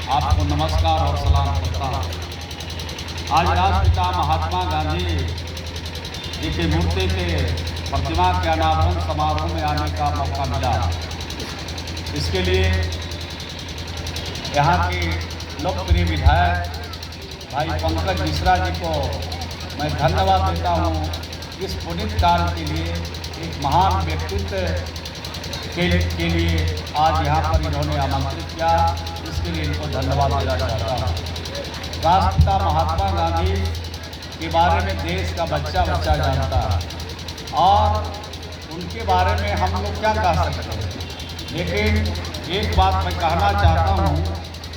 आपको नमस्कार और सलाम करता हूँ। आज राष्ट्रपिता महात्मा गांधी जी की मूर्ति के प्रतिमा के अनावरण समारोह में आने का मौका मिला। इसके लिए यहाँ के लोकप्रिय विधायक भाई पंकज मिश्रा जी को मैं धन्यवाद देता हूँ। इस पुनीत कार्य के लिए, एक महान व्यक्तित्व के लिए आज यहाँ पर इन्होंने आमंत्रित किया, इसके लिए इनको धन्यवाद देना चाहता हूँ। राष्ट्रपिता महात्मा गांधी के बारे में देश का बच्चा बच्चा जानता है और उनके बारे में हम लोग क्या कह सकते हैं। लेकिन एक बात मैं कहना चाहता हूँ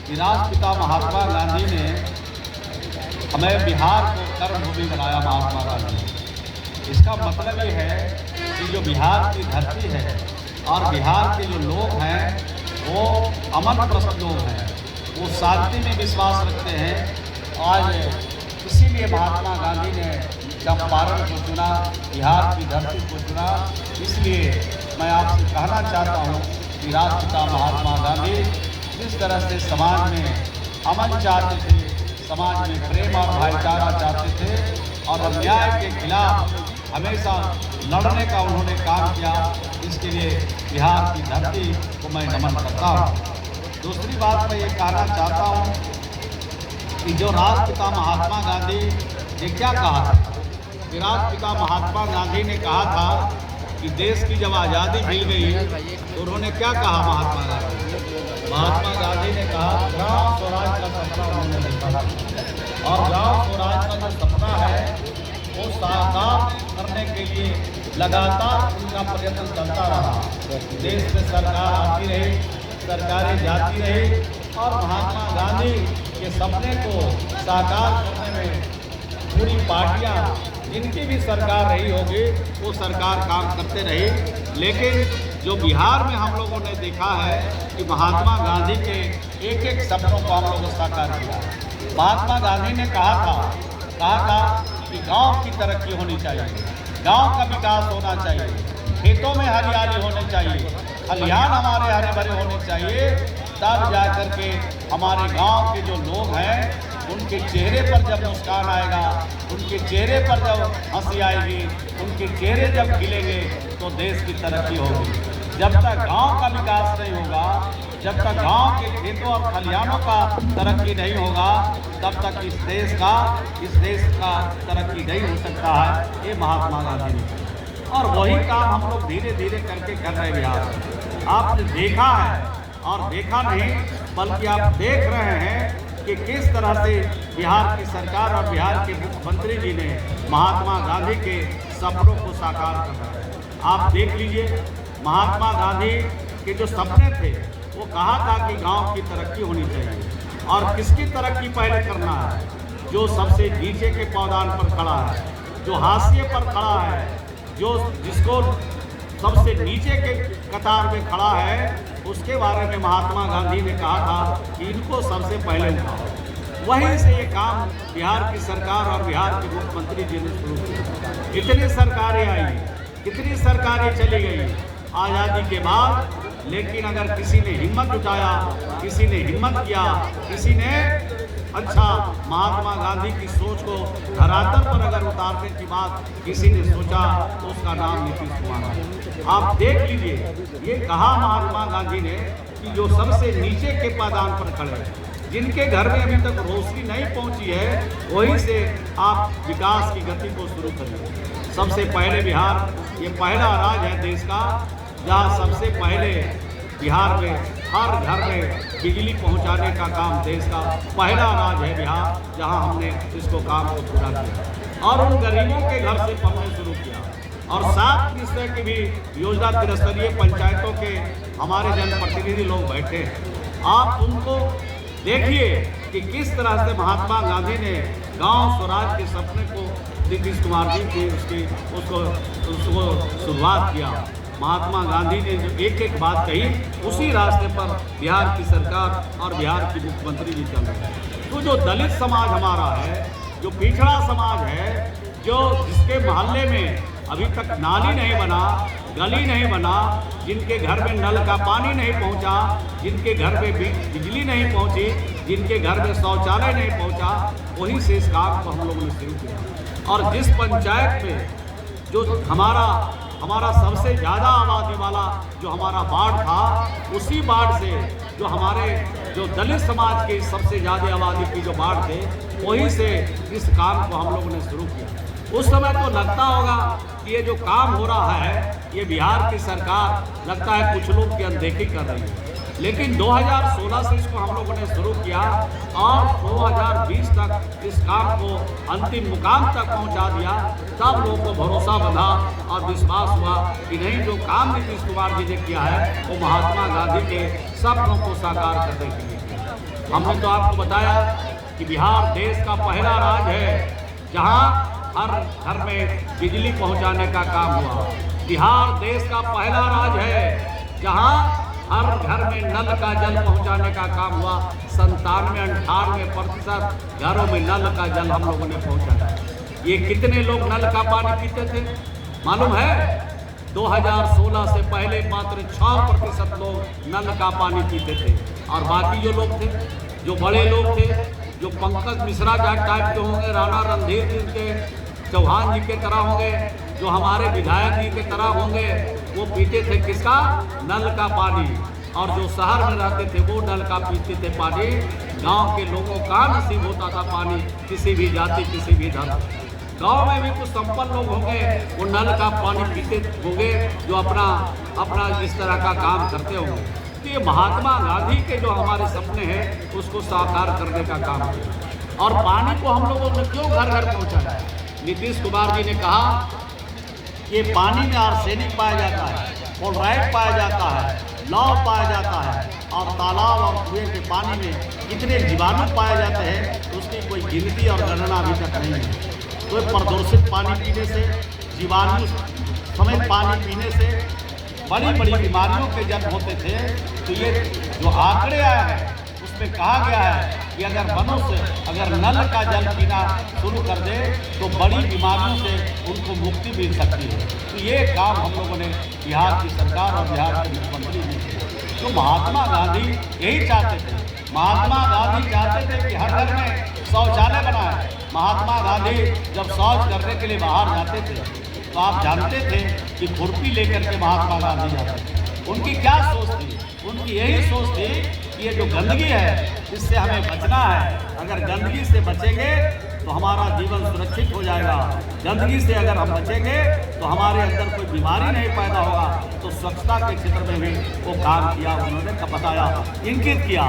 कि राष्ट्रपिता महात्मा गांधी ने हमें बिहार को कर्मभूमि बनाया। महात्मा गांधी, इसका मतलब ये है कि जो बिहार की धरती है और बिहार के जो लोग हैं वो अमन प्रसन्न लोग हैं, वो शांति में विश्वास रखते हैं। आज इसीलिए महात्मा गांधी ने चंपारण को चुना, बिहार की धरती को चुना। इसलिए मैं आपसे कहना चाहता हूँ कि राष्ट्रपिता महात्मा गांधी जिस तरह से समाज में अमन चाहते थे, समाज में प्रेम और भाईचारा चाहते थे और अन्याय के खिलाफ हमेशा लड़ने का उन्होंने काम किया, इसके लिए बिहार की धरती को मैं नमन करता हूँ। दूसरी बात मैं ये कहना चाहता हूँ कि जो राष्ट्रपिता महात्मा गांधी ने क्या कहा था, कि राष्ट्रपिता महात्मा गांधी ने कहा था कि देश की जब आज़ादी मिल गई तो उन्होंने क्या कहा। महात्मा गांधी ने कहा ग्राम स्वराज का सपना उन्होंने देखा था और ग्राम स्वराज का जो सपना है वो साकार करने के लिए लगातार उनका प्रयत्न चलता रहा। देश में सरकार आती रही, सरकारें जाती रही और महात्मा गांधी के सपने को साकार करने में पूरी पार्टियां जिनकी भी सरकार रही होगी वो सरकार काम करते रही। लेकिन जो बिहार में हम लोगों ने देखा है कि महात्मा गांधी के एक एक सपनों को हम लोगों ने साकार किया। महात्मा गांधी ने कहा था कि गांव की तरक्की होनी चाहिए, गांव का विकास होना चाहिए, खेतों में हरियाली होनी चाहिए, खलिहान हमारे हरे भरे होने चाहिए, तब जा कर के हमारे गांव के जो लोग हैं उनके चेहरे पर जब मुस्कान आएगा, उनके चेहरे पर जब हंसी आएगी, उनके चेहरे जब खिलेंगे तो देश की तरक्की होगी। जब तक गांव का विकास नहीं होगा, जब तक गांव के खेतों और खलिहानों का तरक्की नहीं होगा, तब तक इस देश का तरक्की नहीं हो सकता है। ये महात्मा गांधी ने, और वही काम हम लोग धीरे धीरे करके कर रहे हैं। बिहार आपने देखा है और देखा नहीं बल्कि आप देख रहे हैं कि किस तरह से बिहार की सरकार और बिहार के मुख्यमंत्री जी ने महात्मा गांधी के सपनों को साकार करा। आप देख लीजिए, महात्मा गांधी के जो सपने थे वो कहा था कि गांव की तरक्की होनी चाहिए। और किसकी तरक्की पहले करना है? जो सबसे नीचे के पायदान पर खड़ा है, जो हाशिए पर खड़ा है, जिसको सबसे नीचे के कतार में खड़ा है, उसके बारे में महात्मा गांधी ने कहा था कि इनको सबसे पहले उठाओ। वहीं से ये काम बिहार की सरकार और बिहार के मुख्यमंत्री जी ने शुरू किया। कितनी सरकारें आई, कितनी सरकारें चली गई आज़ादी के बाद, लेकिन अगर किसी ने हिम्मत जुटाया, किसी ने हिम्मत किया, किसी ने महात्मा गांधी की सोच को धरातल पर अगर उतारने की बात किसी ने सोचा तो उसका नाम नीतीश कुमार है। आप देख लीजिए, ये कहा महात्मा गांधी ने कि जो सबसे नीचे के पायदान पर खड़े हैं, जिनके घर में अभी तक रोशनी नहीं पहुंची है, वहीं से आप विकास की गति को शुरू करिए। सबसे पहले बिहार ये पहला राज्य है देश का जहाँ सबसे पहले बिहार में हर घर में बिजली पहुंचाने का काम देश का पहला राज्य है बिहार, जहां हमने इसको काम को पूरा किया और उन गरीबों के घर से पढ़ने शुरू किया। और 7 की भी योजना त्रिस्तरीय पंचायतों के हमारे जनप्रतिनिधि लोग बैठे हैं। आप उनको देखिए कि किस तरह से महात्मा गांधी ने गांव स्वराज के सपने को नीतीश कुमार जी के उसको शुरुआत किया। महात्मा गांधी ने जो एक एक बात कही, उसी रास्ते पर बिहार की सरकार और बिहार की मुख्यमंत्री जी चल रहे हैं। तो जो दलित समाज हमारा है, जो पिछड़ा समाज है, जिसके मोहल्ले में अभी तक नाली नहीं बना, गली नहीं बना, जिनके घर में नल का पानी नहीं पहुंचा, जिनके घर में बिजली नहीं पहुंची, जिनके घर में शौचालय नहीं पहुंचा, वहीं से इस काम को हम लोगों ने शुरू किया। और जिस पंचायत में जो हमारा सबसे ज़्यादा आबादी वाला जो हमारा वार्ड था, उसी वार्ड से जो दलित समाज के सबसे ज़्यादा आबादी की जो वार्ड थे, वहीं से इस काम को हम लोगों ने शुरू किया। उस समय तो लगता होगा कि ये जो काम हो रहा है, ये बिहार की सरकार लगता है कुछ लोग की अनदेखी कर रही है, लेकिन 2016 से इसको हम लोगों ने शुरू किया और 2020 तक इस काम को अंतिम मुकाम तक पहुंचा दिया। तब लोगों को भरोसा बंधा और विश्वास हुआ कि नहीं, जो काम नीतीश कुमार जी ने किया है वो महात्मा गांधी के सपनों को साकार करने के लिए किया। हमने तो आपको बताया कि बिहार देश का पहला राज्य है जहाँ हर घर में बिजली पहुँचाने का काम हुआ। बिहार देश का पहला राज्य है जहाँ हर घर में नल का जल पहुंचाने का काम हुआ। 97-98% घरों में नल का जल हम लोगों ने पहुंचाया। ये कितने लोग नल का पानी पीते थे मालूम है? 2016 से पहले मात्र 6% लोग नल का पानी पीते थे, और बाकी जो लोग थे, जो बड़े लोग थे, जो पंकज मिश्रा टाइप के होंगे, राणा रणधीर जी के, चौहान जी के तरह होंगे, जो हमारे विधायक जी के तरह होंगे, वो पीते थे किसका? नल का पानी। और जो शहर में रहते थे वो नल का पीते थे पानी। गांव के लोगों का नसीब होता था पानी, किसी भी जाति किसी भी धर्म। गांव में भी कुछ संपन्न लोग होंगे, वो नल का पानी पीते होंगे, जो अपना इस तरह का काम करते होंगे। तो ये महात्मा गांधी के जो हमारे सपने हैं उसको साकार करने का काम किया। और पानी को हम लोगों ने क्यों घर घर पहुँचाया? नीतीश कुमार जी ने कहा ये पानी में आर्सेनिक पाया जाता है, फ्लोराइड पाया जाता है, लौह पाया जाता है, और तालाब और कुएं के पानी में कितने जीवाणु पाए जाते हैं उसकी कोई गिनती और गणना अभी तक नहीं है। तो प्रदूषित पानी पीने से, जीवाणु समेत पानी पीने से बड़ी बड़ी बीमारियों के जन्म होते थे। तो ये जो आंकड़े आए हैं उसमें कहा गया है कि अगर नल का जल पीना शुरू कर दे तो बड़ी बीमारियों से उनको मुक्ति मिल सकती है। तो ये काम हम लोगों ने बिहार की सरकार और बिहार के मुख्यमंत्री ने किया। तो महात्मा गांधी यही चाहते थे। महात्मा गांधी चाहते थे कि हर घर में शौचालय बनाए। महात्मा गांधी जब शौच करने के लिए बाहर जाते थे तो आप जानते थे कि खुरपी लेकर के महात्मा गांधी जाते थे। उनकी क्या सोच थी? उनकी यही सोच थी कि ये जो गंदगी है इससे हमें बचना है। अगर गंदगी से बचेंगे तो हमारा जीवन सुरक्षित हो जाएगा। गंदगी से अगर हम बचेंगे तो हमारे अंदर कोई बीमारी नहीं पैदा होगा। तो स्वच्छता के क्षेत्र में भी वो काम किया, उन्होंने बताया, इंगित किया।